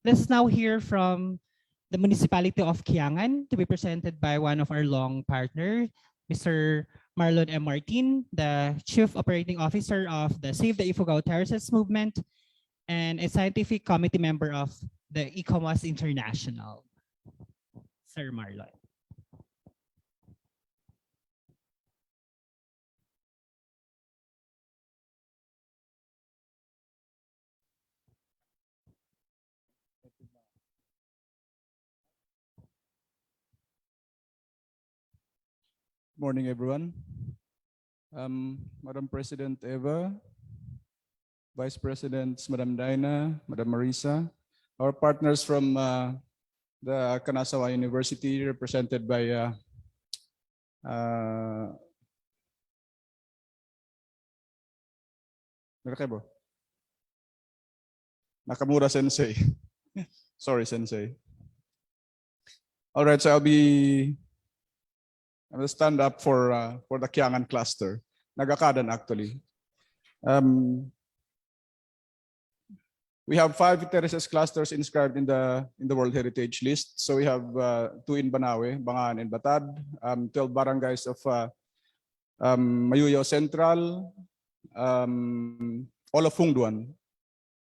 Let's now hear from the municipality of Kiangan to be presented by one of our long partner, Mr. Marlon M. the Chief Operating Officer of the Save the Ifugao Terraces movement and a scientific committee member of the ECOMAS International. Sir Marlon. Morning, everyone. Madam President Eva, Vice Presidents Madam Dina, Madam Marisa, our partners from the Kanazawa University, represented by Nakamura Sensei. Sorry, Sensei. All right, so I'm gonna stand up for the Kiangan cluster, Nagakadan actually. We have 5 Terraces clusters inscribed in the World Heritage List. So we have 2 in Banawe, Bangan and Batad, 12 barangays of Mayuyao Central, all of Hungduan,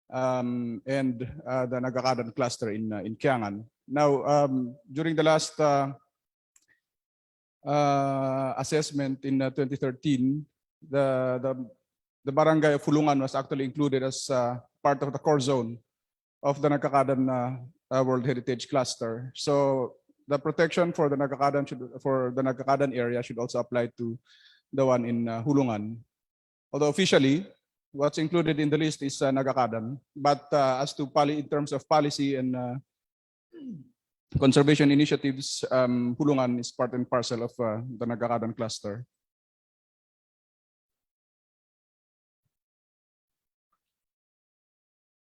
and the Nagakadan cluster in Kiangan. Now, during the last assessment in 2013, the barangay of Fulungan was actually included as part of the core zone of the Nagakadan World Heritage Cluster. So the protection for the Nagakadan area should also apply to the one in Hulungan. Although officially, what's included in the list is Nagakadan, but as to in terms of policy and conservation initiatives, Hulungan is part and parcel of the Nagakadan cluster.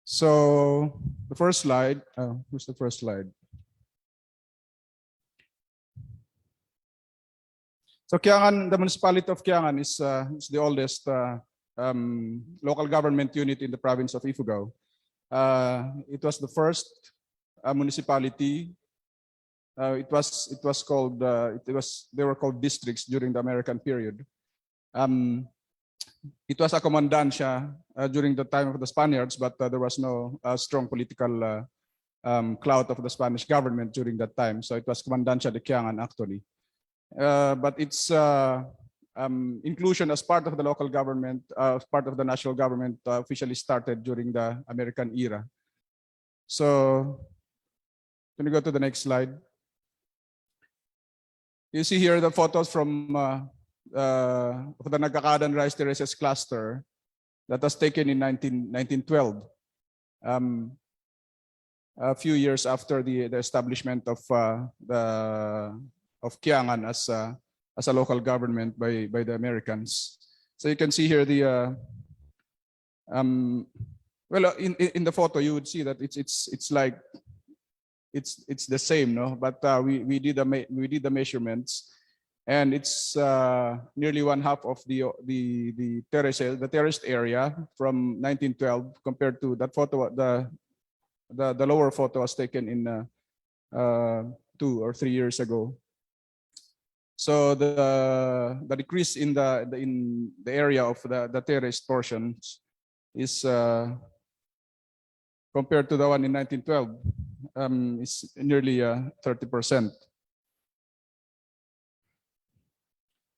So the first slide, where's the first slide? So Kiangan, the municipality of Kiangan is the oldest local government unit in the province of Ifugao. It was the first municipality. They were called districts during the American period. It was a commandancia during the time of the Spaniards, but there was no strong political clout of the Spanish government during that time. So it was Commandancia de Kiangan actually. But its inclusion as part of the local government, as part of the national government, officially started during the American era. So can you go to the next slide? You see here the photos from of the Nagakadan Rice Terraces cluster that was taken in 1912, a few years after the establishment of Kiangan as a local government by the Americans. So you can see here the well, in the photo you would see that it's like it's the same, no? But we did the measurements. And it's nearly 1/2 of the terraced area from 1912 compared to that photo. The lower photo was taken in 2 or 3 years ago. So the decrease in the area of the terraced portions is compared to the one in 1912 is nearly 30%.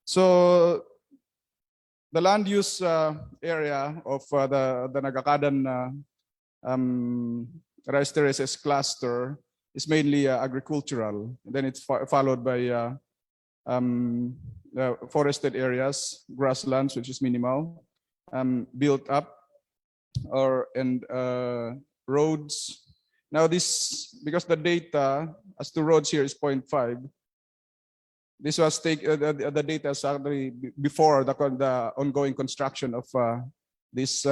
So the land use area of the Nagakadan Rice Terraces cluster is mainly agricultural. Then it's followed by forested areas, grasslands, which is minimal, built up, and roads. Now this, because the data as to roads here is 0.5. This was the data is actually before the ongoing construction of this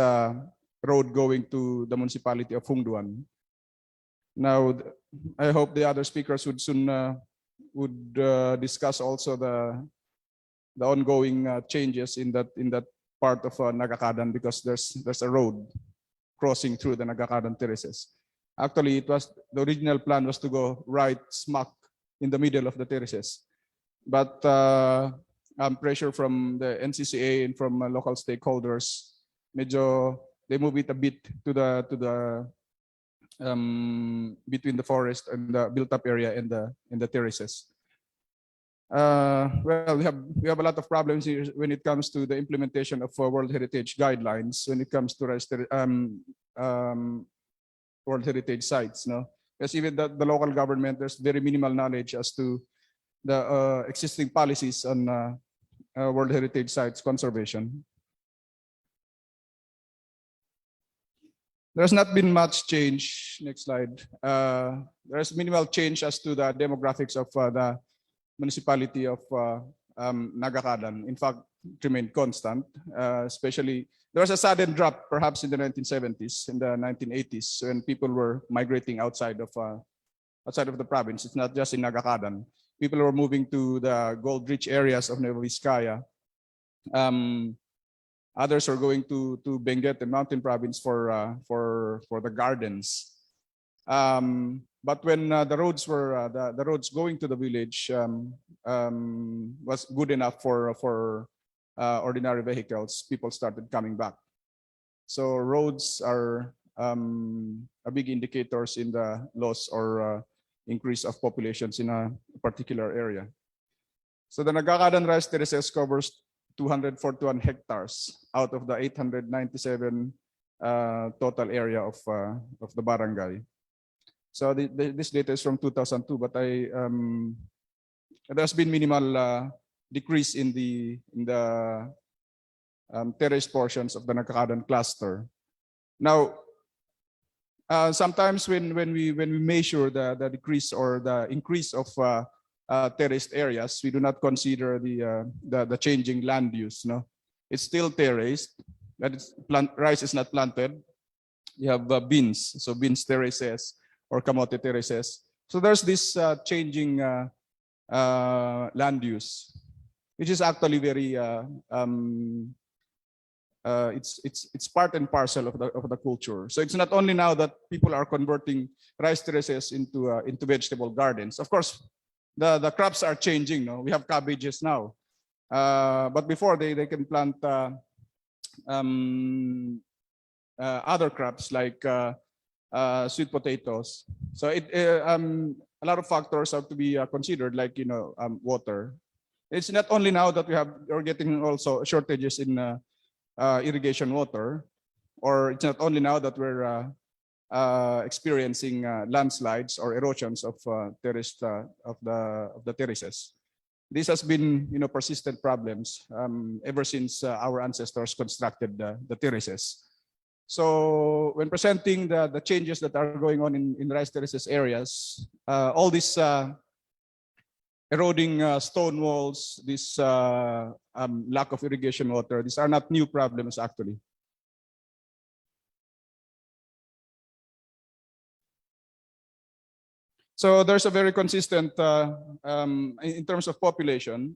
road going to the municipality of Hungduan. Now, I hope the other speakers would soon discuss also the ongoing changes in that part of Nagakadan, because there's a road crossing through the Nagakadan terraces. Actually, the original plan was to go right smack in the middle of the terraces, but pressure from the NCCA and from local stakeholders, medyo they move it a bit to the between the forest and the built-up area and the terraces. Well, we have a lot of problems here when it comes to the implementation of World Heritage guidelines when it comes to World Heritage sites. No, because even the local government, there's very minimal knowledge as to the existing policies on World Heritage sites conservation. There's not been much change. Next slide. There's minimal change as to the demographics of the municipality of Nagakadan. In fact, it remained constant. Especially, there was a sudden drop perhaps in the 1970s, in the 1980s, when people were migrating outside of the province. It's not just in Nagakadan. People were moving to the gold-rich areas of Nueva Vizcaya. Others are going to Benguet and Mountain Province for the gardens. But when the roads were the roads going to the village was good enough for ordinary vehicles, people started coming back. So roads are a big indicators in the loss or increase of populations in a particular area. So the Nagakadan Rice Terraces covers 241 hectares out of the 897 total area of the barangay. So this data is from 2002, but there's been minimal decrease in the terrace portions of the Nagakadan cluster. Now, sometimes when we measure the decrease or the increase of terraced areas, we do not consider the changing land use. No, it's still terraced. That is rice is not planted. You have beans, so beans terraces or kamote terraces. So there's this changing land use, which is actually very it's part and parcel of the culture. So it's not only now that people are converting rice terraces into vegetable gardens. Of course, the crops are changing. No, we have cabbages now, but before they can plant other crops like sweet potatoes. So a lot of factors have to be considered, like water. It's not only now that we're getting also shortages in irrigation water, or it's not only now that we're experiencing landslides or erosions of terrace of the terraces. This has been persistent problems ever since our ancestors constructed the terraces. So when presenting the changes that are going on in rice terraces areas, all these eroding stone walls, this lack of irrigation water, these are not new problems actually. So there's a very consistent, in terms of population,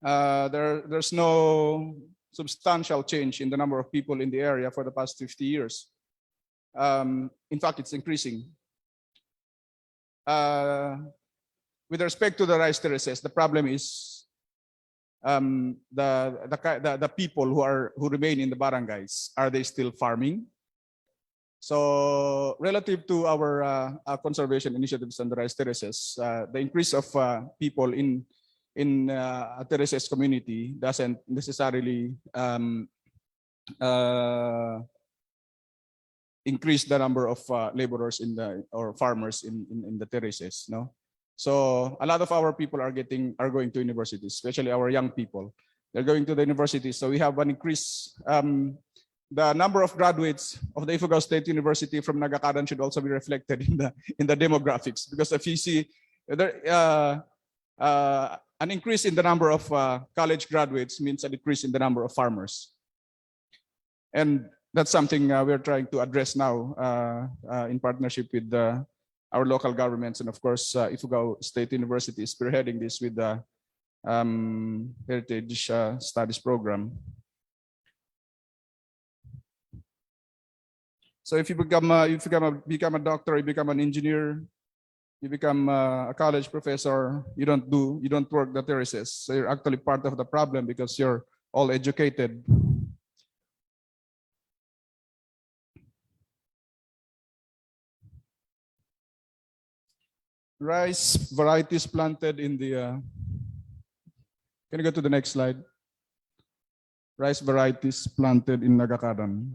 there's no substantial change in the number of people in the area for the past 50 years. In fact, it's increasing. With respect to the rice terraces, the problem is the people who remain in the barangays. Are they still farming? So relative to our conservation initiatives on the rice terraces, the increase of people in a terraces community doesn't necessarily increase the number of laborers or farmers in the terraces. No, so a lot of our people are going to universities, especially our young people. They're going to the universities, so we have an increase. The number of graduates of the Ifugao State University from Nagakadan should also be reflected in the demographics, because if you see there, an increase in the number of college graduates means a decrease in the number of farmers, and that's something we're trying to address now in partnership with our local governments, and of course Ifugao State University is spearheading this with the Heritage Studies program. So if you become a doctor, you become an engineer, you become a college professor, you don't work the terraces. So you're actually part of the problem because you're all educated. Rice varieties planted in the, can you go to the next slide? Rice varieties planted in Nagakadan.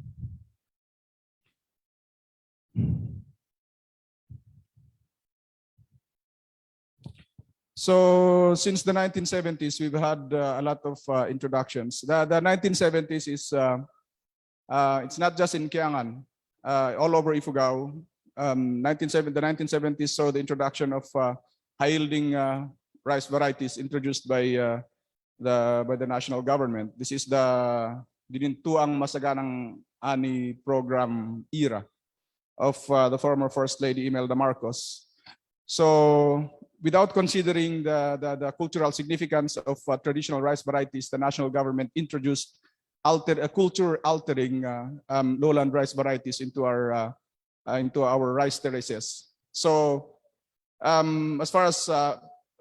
So since the 1970s, we've had a lot of introductions. The 1970s is, it's not just in Kiangan, all over Ifugao. The 1970s saw the introduction of high-yielding rice varieties introduced by the national government. This is the Dinintuang Masaganang Ani program era of the former First Lady Imelda Marcos. So without considering the cultural significance of traditional rice varieties, the national government introduced culture-altering lowland rice varieties into our rice terraces. So as far as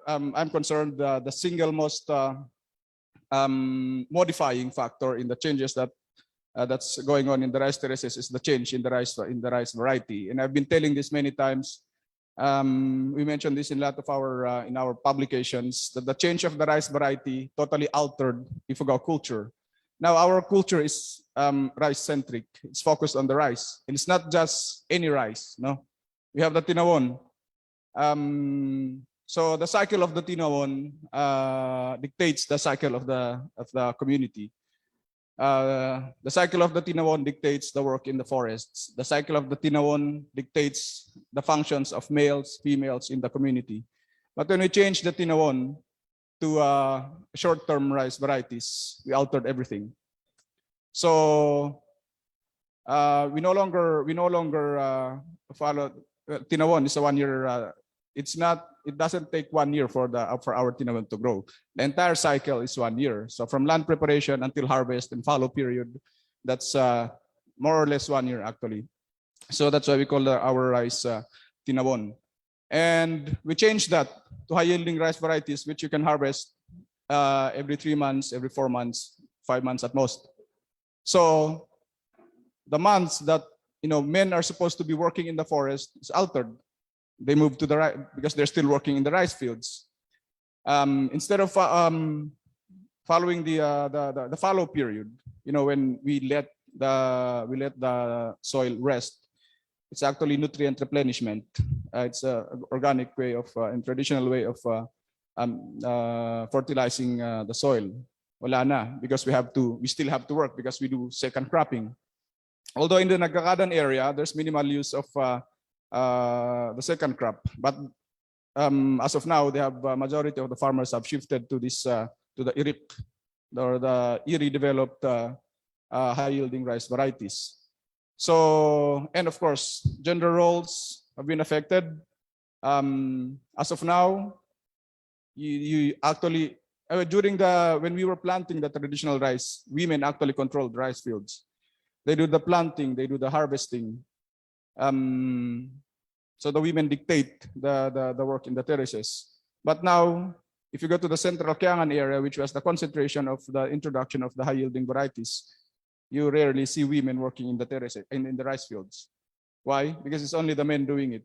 I'm concerned, the single most modifying factor in the changes that's going on in the rice terraces is the change in the rice variety. And I've been telling this many times. We mentioned this in a lot of in our publications, that the change of the rice variety totally altered Ifugao culture. Now our culture is rice-centric. It's focused on the rice, and it's not just any rice. No, we have the tinawon. So the cycle of the tinawon dictates the cycle of the community. The cycle of the tinawon dictates the work in the forests. The cycle of the tinawon dictates the functions of males, females in the community. But when we change the tinawon to short-term rice varieties, we altered everything. So we no longer follow tinawon is a 1 year. It doesn't take 1 year for our tinawon to grow. The entire cycle is 1 year. So from land preparation until harvest and fallow period, that's more or less 1 year actually. So that's why we call our rice tinawon. And we changed that to high-yielding rice varieties, which you can harvest every 3 months, every 4 months, 5 months at most. So the months that men are supposed to be working in the forest is altered. They move to the right because they're still working in the rice fields. Instead of following the fallow period, when we let the soil rest, it's actually nutrient replenishment. It's a organic way of and traditional way of fertilizing the soil. Wala na, because we still have to work because we do second cropping. Although in the Nagkakadan area, there's minimal use of the second crop, but as of now, majority of the farmers have shifted to this to the IRIC, or the IRI developed high-yielding rice varieties. So, and of course, gender roles have been affected. As of now, you actually when we were planting the traditional rice, women actually controlled rice fields. They do the planting, they do the harvesting. So the women dictate the work in the terraces. But now, if you go to the central Kiangan area, which was the concentration of the introduction of the high-yielding varieties, you rarely see women working in the terraces in the rice fields. Why? Because it's only the men doing it.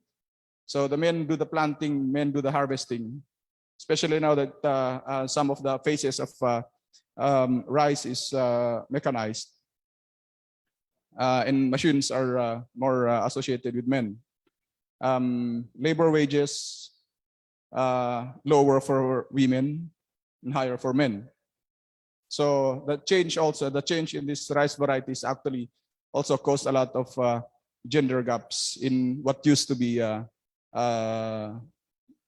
So the men do the planting, men do the harvesting. Especially now that some of the phases of rice is mechanized, and machines are more associated with men. Labor wages lower for women and higher for men. So the change in these rice varieties actually also caused a lot of gender gaps in what used to be an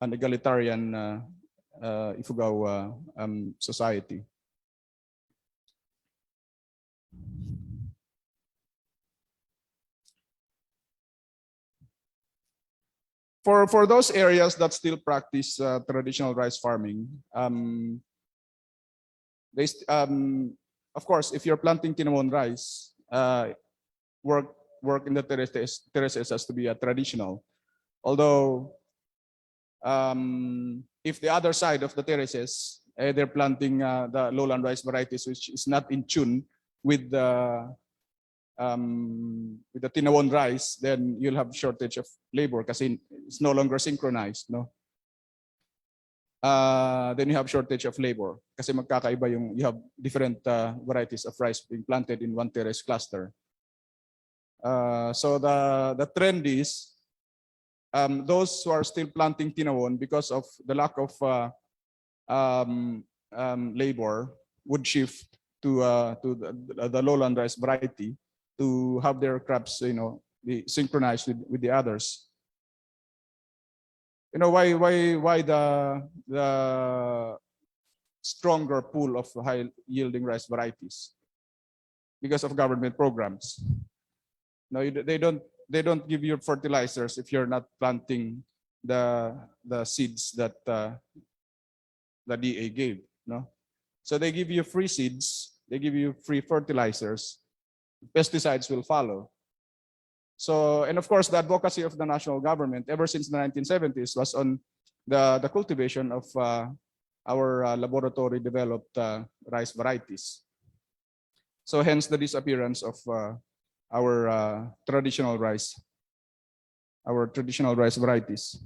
egalitarian Ifugao society. For those areas that still practice traditional rice farming, of course, if you're planting tinamon rice, work work in the terraces has to be a traditional. Although, if the other side of the terraces, they're planting the lowland rice varieties, which is not in tune with the tinawon rice, then you'll have shortage of labor kasi it's no longer synchronized, no? Then you have shortage of labor kasi magkakaiba you have different varieties of rice being planted in one terrace cluster. So the trend is those who are still planting tinawon because of the lack of labor would shift to the lowland rice variety to have their crops, be synchronized with the others. Why the stronger pool of high yielding rice varieties? Because of government programs. No, they don't give you fertilizers if you're not planting the seeds that the DA gave. No, so they give you free seeds, they give you free fertilizers, pesticides will follow. So, and of course, the advocacy of the national government ever since the 1970s was on the cultivation of our laboratory developed rice varieties. So hence the disappearance of our traditional rice varieties.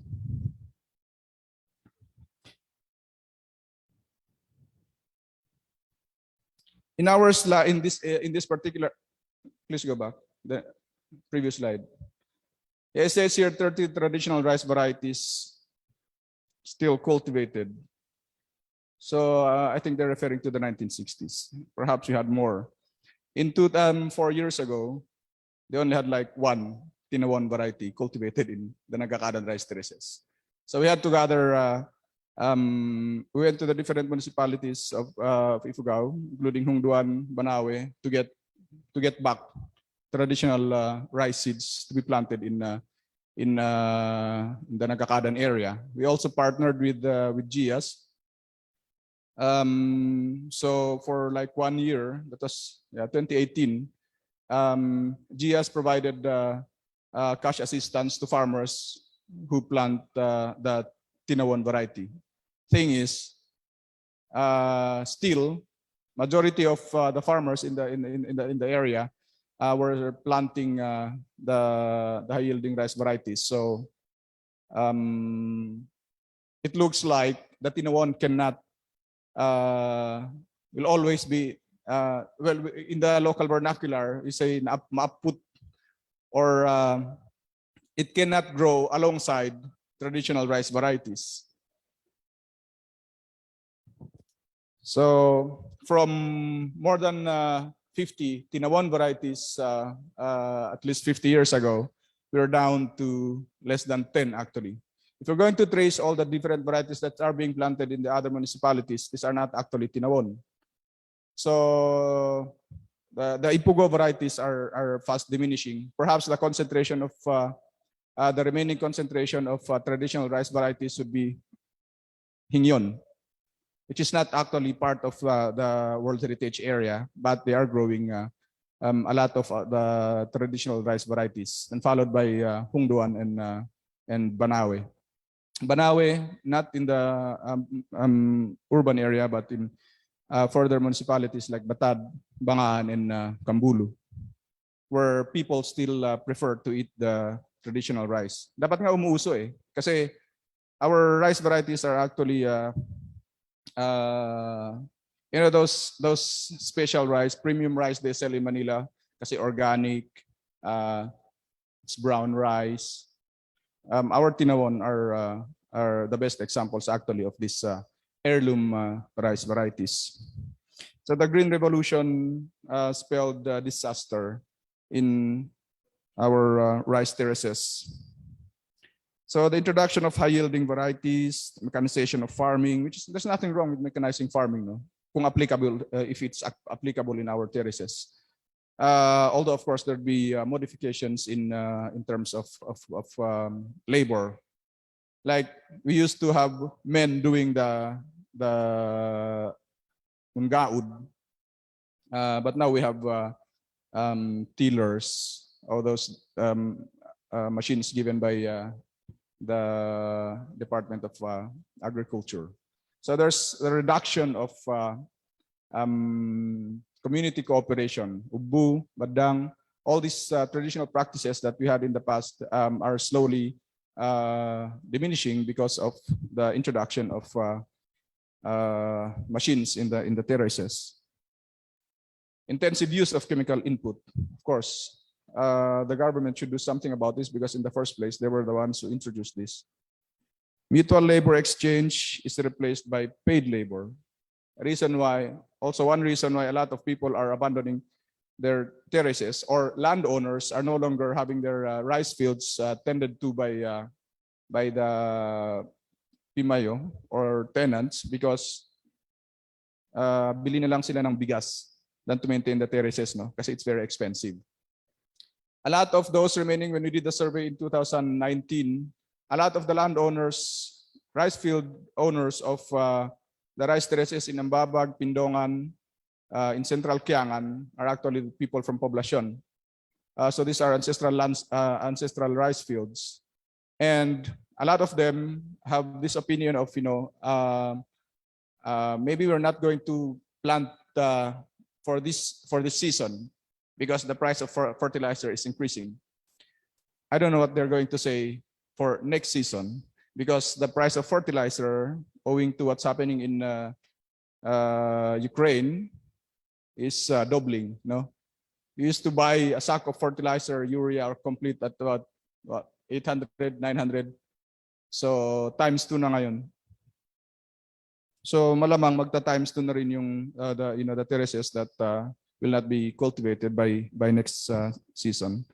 In this particular, please go back the previous slide. It says here 30 traditional rice varieties still cultivated. So I think they're referring to the 1960s. Perhaps we had more. In 4 years ago, they only had like one tinawon variety cultivated in the Nagakadan rice terraces. So we had to gather. We went to the different municipalities of Ifugao, including Hungduan, Banawe, to get back traditional rice seeds to be planted in the Nagakadan area. We also partnered with GIAS. So for like 1 year, that was 2018, GIAS provided cash assistance to farmers who plant the tinawon variety. Thing is, still, majority of the farmers in the area were planting the high yielding rice varieties. So it looks like the tinawon cannot will always be well, in the local vernacular, we say maaput, or it cannot grow alongside traditional rice varieties. So from more than 50 tinawon varieties at least 50 years ago, we're down to less than 10 actually. If you're going to trace all the different varieties that are being planted in the other municipalities, these are not actually tinawon. So the Ifugao varieties are fast diminishing. Perhaps the concentration of the remaining concentration of traditional rice varieties would be Hingyon, which is not actually part of the World Heritage Area, but they are growing a lot of the traditional rice varieties, and followed by Hungduan and Banawe. Banawe, not in the urban area, but in further municipalities like Batad, Bangaan, and Kambulu, where people still prefer to eat the traditional rice. Dapat nga umuuso eh. Kasi our rice varieties are actually those special rice, premium rice they sell in Manila kasi organic, it's brown rice. Our tinawon are the best examples actually of this heirloom rice varieties. So the Green Revolution spelled disaster in our rice terraces. So the introduction of high-yielding varieties, mechanization of farming, there's nothing wrong with mechanizing farming, no? Kung applicable, if it's applicable in our terraces. Although of course there'd be modifications in terms of labor. Like we used to have men doing the ungaud, but now we have tillers all those machines given by the Department of Agriculture. So there's a reduction of community cooperation, ubu, badang, all these traditional practices that we had in the past are slowly diminishing because of the introduction of machines in the terraces. Intensive use of chemical input. Of course, the government should do something about this because in the first place, they were the ones who introduced this. Mutual labor exchange is replaced by paid labor. Reason why, also one reason why a lot of people are abandoning their terraces, or landowners are no longer having their rice fields tended to by the Pimayo or tenants because bili na lang sila ng bigas than to maintain the terraces, no? Kasi it's very expensive. A lot of those remaining, when we did the survey in 2019, a lot of the landowners, rice field owners of the rice terraces in Ambabag, Pindongan, in Central Kiangan are actually people from Poblacion. So these are ancestral lands, ancestral rice fields. And a lot of them have this opinion of, maybe we're not going to plant for this season because the price of fertilizer is increasing. I don't know what they're going to say for next season because the price of fertilizer, owing to what's happening in Ukraine, is doubling. No, we used to buy a sack of fertilizer, urea, or complete at about 800, 900. So times 2 na ngayon. So malamang magta times 2 na rin yung the terraces that will not be cultivated by next season.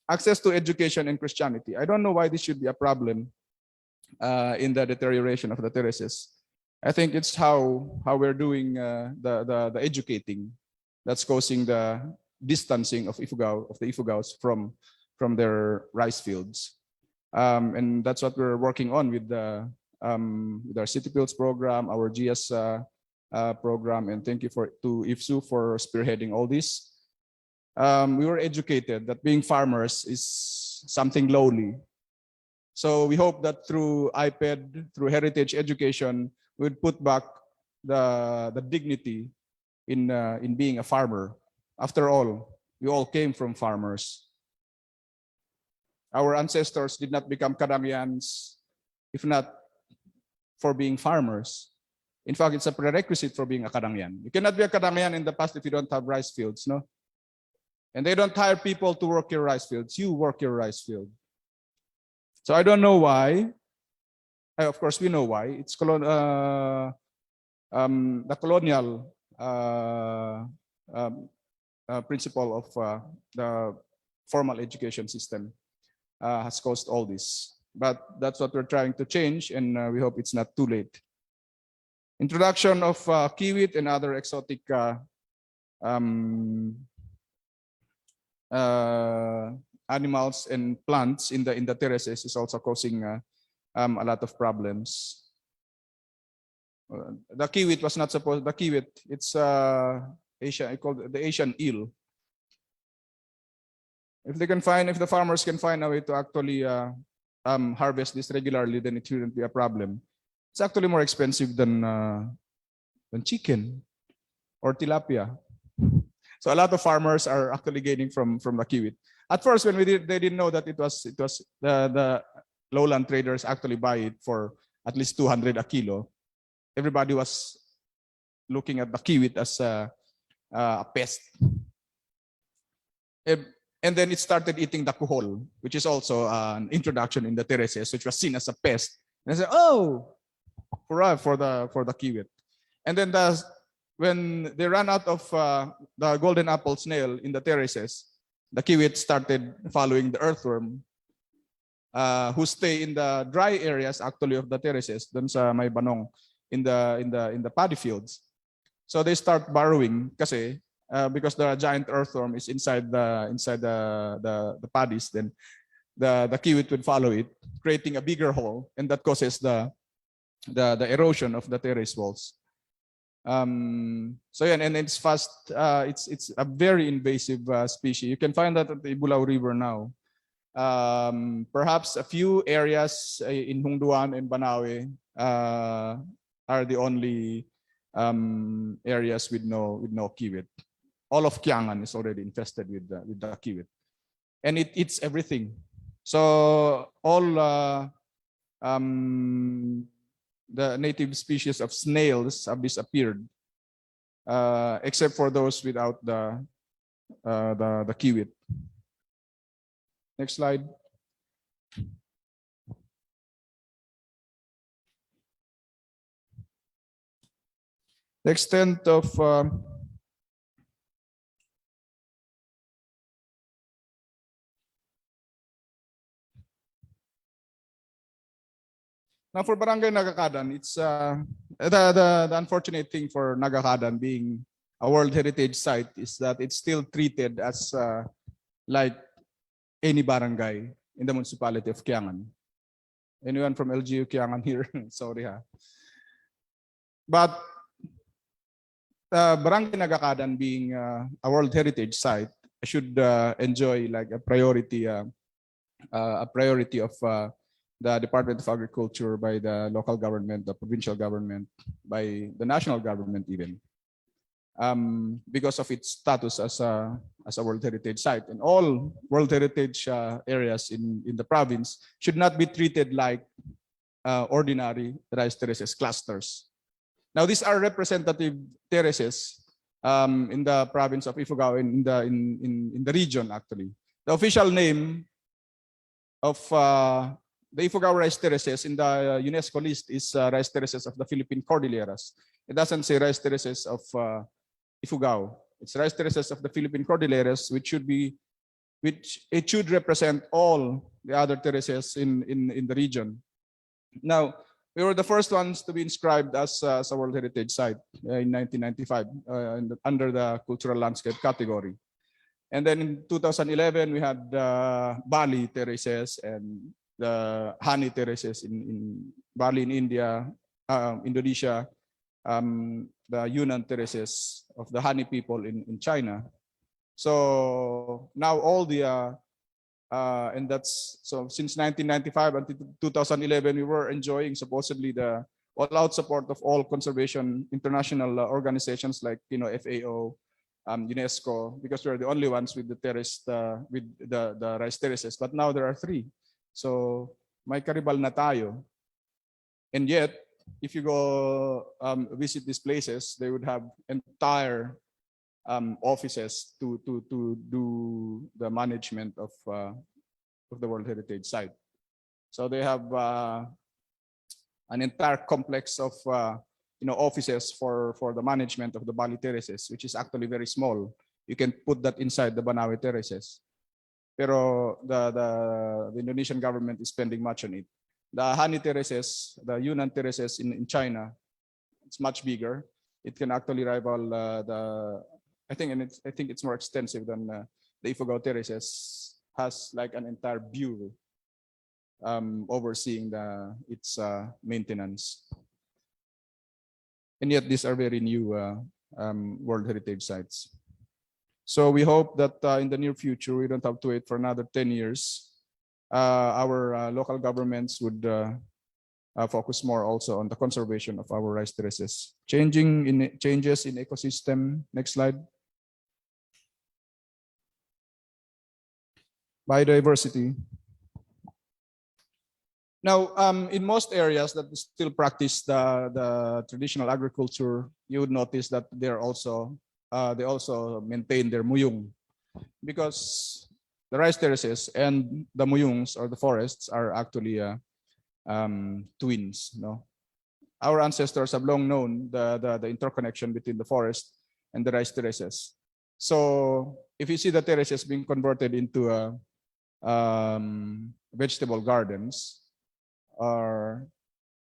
Access to education and Christianity. I don't know why this should be a problem in the deterioration of the terraces. I think it's how we're doing the educating that's causing the distancing of Ifugao, of the Ifugaos from their rice fields, and that's what we're working on with our City Fields program, our GS program, and thank you to IFSU for spearheading all this. We were educated that being farmers is something lowly. So we hope that through IPED, through heritage education, we'd put back the dignity in being a farmer. After all, we all came from farmers. Our ancestors did not become Kadangyans if not for being farmers. In fact, it's a prerequisite for being a Kadangyan. You cannot be a Kadangyan in the past if you don't have rice fields, no? And they don't hire people to work your rice fields. You work your rice field. So I don't know why. Of course, we know why. It's the colonial principle of the formal education system has caused all this. But that's what we're trying to change, and we hope it's not too late. Introduction of kiwit and other exotic animals and plants in the terraces is also causing a lot of problems. The kiwit was not supposed. The kiwit, it's Asia. I call it the Asian eel. If the farmers can find a way to actually harvest this regularly, then it shouldn't be a problem. It's actually more expensive than chicken or tilapia. So a lot of farmers are actually gaining from the kiwit. At first, when they didn't know that it was the lowland traders actually buy it for at least 200 a kilo. Everybody was looking at the kiwit as a pest. And then it started eating the kuhol, which is also an introduction in the terraces, which was seen as a pest. And I said, "Oh, for the kiwit." And then when they ran out of the golden apple snail in the terraces, the kiwit started following the earthworm, who stay in the dry areas actually of the terraces, dun sa may banong in the paddy fields. So they start burrowing kasi because the giant earthworm is inside the paddies, then the kiwit would follow it, creating a bigger hole, and that causes the erosion of the terrace walls. So yeah, and it's fast. It's a very invasive species. You can find that at the Ibulao River now. Perhaps a few areas in Hungduan and Banawe are the only areas with no kiwit. All of Kiangan is already infested with the kiwit, and it eats everything. So all the native species of snails have disappeared, except for those without the kiwit. Next slide. The extent of now for Barangay Nagakadan, it's the unfortunate thing for Nagakadan being a World Heritage Site is that it's still treated as like any barangay in the municipality of Kiangan. Anyone from LGU Kiangan here? Sorry ha. But Barangay Nagakadan being a World Heritage Site should enjoy like a priority of the Department of Agriculture, by the local government, the provincial government, by the national government even, because of its status as a World Heritage Site. And all World Heritage areas in the province should not be treated like ordinary rice terraces clusters. Now, these are representative terraces in the province of Ifugao, in the region actually. The official name of the Ifugao rice terraces in the UNESCO list is rice terraces of the Philippine Cordilleras. It doesn't say rice terraces of Ifugao. It's rice terraces of the Philippine Cordilleras, which it should represent all the other terraces in the region. Now, we were the first ones to be inscribed as a World Heritage Site in 1995 under the cultural landscape category. And then in 2011, we had Bali Terraces and the honey terraces in Bali in India, Indonesia, the Yunnan terraces of the honey people in China. So now all the and that's so since 1995 until 2011, we were enjoying supposedly the all-out support of all conservation international organizations like FAO, UNESCO, because we're the only ones with the terrace with the rice terraces. But now there are 3, so may karibal na tayo. And yet, if you go visit these places, they would have entire offices to do the management of the World Heritage Site. So they have an entire complex of offices for the management of the Bali Terraces, which is actually very small. You can put that inside the Banawe Terraces. Pero the Indonesian government is spending much on it. The honey terraces, the Yunnan terraces in China, it's much bigger. It can actually rival I think it's more extensive than the Ifugao Terraces. Has like an entire bureau overseeing its maintenance. And yet these are very new World Heritage Sites. So we hope that in the near future, we don't have to wait for another 10 years. Our local governments would focus more also on the conservation of our rice terraces. Changes in ecosystem. Next slide. Biodiversity. Now, in most areas that still practice the traditional agriculture, you would notice that they also maintain their muyung, because the rice terraces and the muyungs or the forests are actually twins. No, our ancestors have long known the interconnection between the forest and the rice terraces. So if you see the terraces being converted into vegetable gardens, or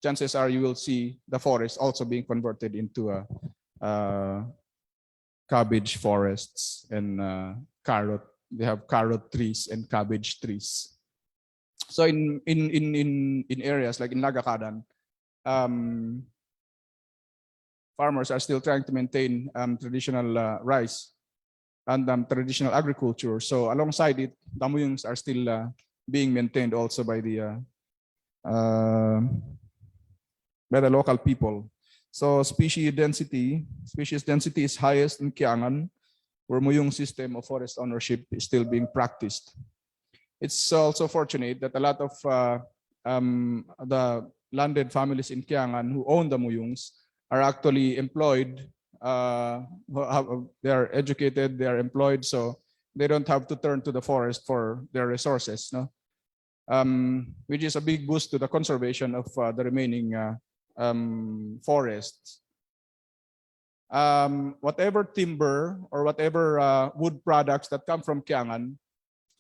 chances are you will see the forest also being converted into cabbage forests and carrot. They have carrot trees and cabbage trees. So in areas like in Nagakadan, farmers are still trying to maintain traditional rice and traditional agriculture. So alongside it, damuyungs are still being maintained also by uh, the local people. So species density is highest in Kiangan, where Muyung system of forest ownership is still being practiced. It's also fortunate that a lot of the landed families in Kiangan who own the Muyungs are actually employed. They are educated, they are employed, so they don't have to turn to the forest for their resources, no? Which is a big boost to the conservation of the remaining forests. Whatever timber or whatever wood products that come from Kiangan,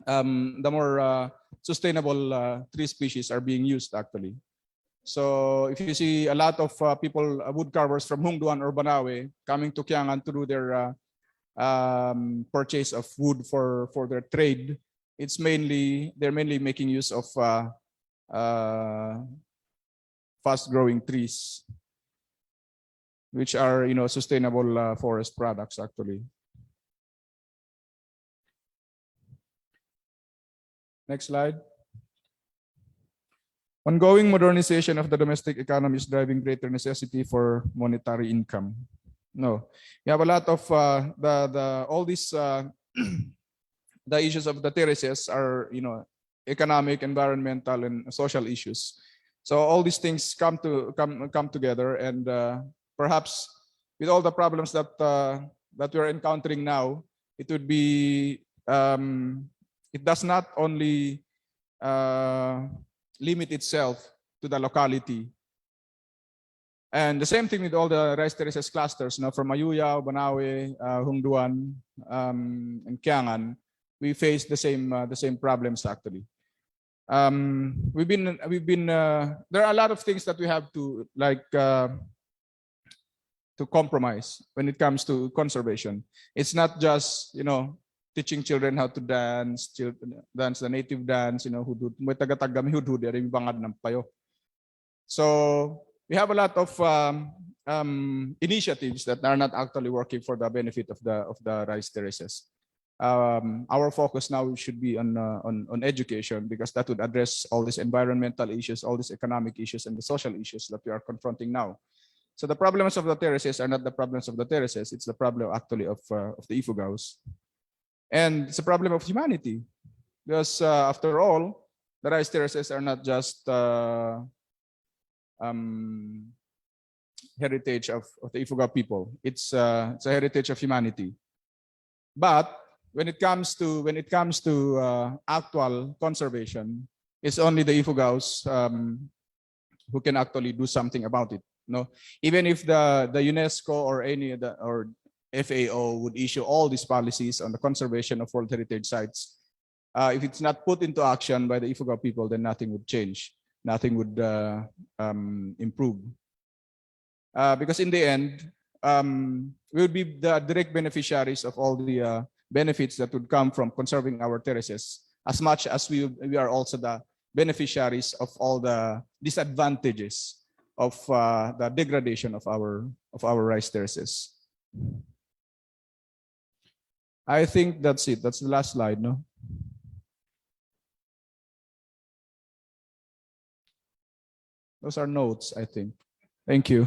the more sustainable tree species are being used actually. So if you see a lot of people, wood carvers from Hungduan or Banawe coming to Kiangan to do their purchase of wood for their trade, they're mainly making use of fast-growing trees, which are sustainable forest products actually. Next slide. Ongoing modernization of the domestic economy is driving greater necessity for monetary income. No, you have a lot of all these the issues of the terraces are economic, environmental, and social issues. So all these things come together, and perhaps with all the problems that we're encountering now, it would be it does not only limit itself to the locality. And the same thing with all the rice terraces clusters, from Ayuyao, Banawe, Hungduan, and Kiangan, we face the same problems actually. There are a lot of things that we have to to compromise when it comes to conservation. It's not just teaching children how to dance the native dance, hudud, may taga-taga may hudud, yung bangad ng payo. So we have a lot of initiatives that are not actually working for the benefit of the rice terraces. Our focus now should be on education, because that would address all these environmental issues, all these economic issues, and the social issues that we are confronting now. So the problems of the terraces are not the problems of the terraces; it's the problem actually of the Ifugaos. And it's a problem of humanity, because after all, the rice terraces are not just heritage of the Ifugao people. It's a heritage of humanity. But when it comes to actual conservation, it's only the Ifugaos who can actually do something about it. No, even if the UNESCO or or FAO would issue all these policies on the conservation of World Heritage sites, if it's not put into action by the Ifugao people, then nothing would change. Nothing would improve. Because in the end, we'll be the direct beneficiaries of all the benefits that would come from conserving our terraces, as much as we are also the beneficiaries of all the disadvantages of the degradation of our rice terraces. I think that's it. That's the last slide, no? Those are notes, I think. Thank you.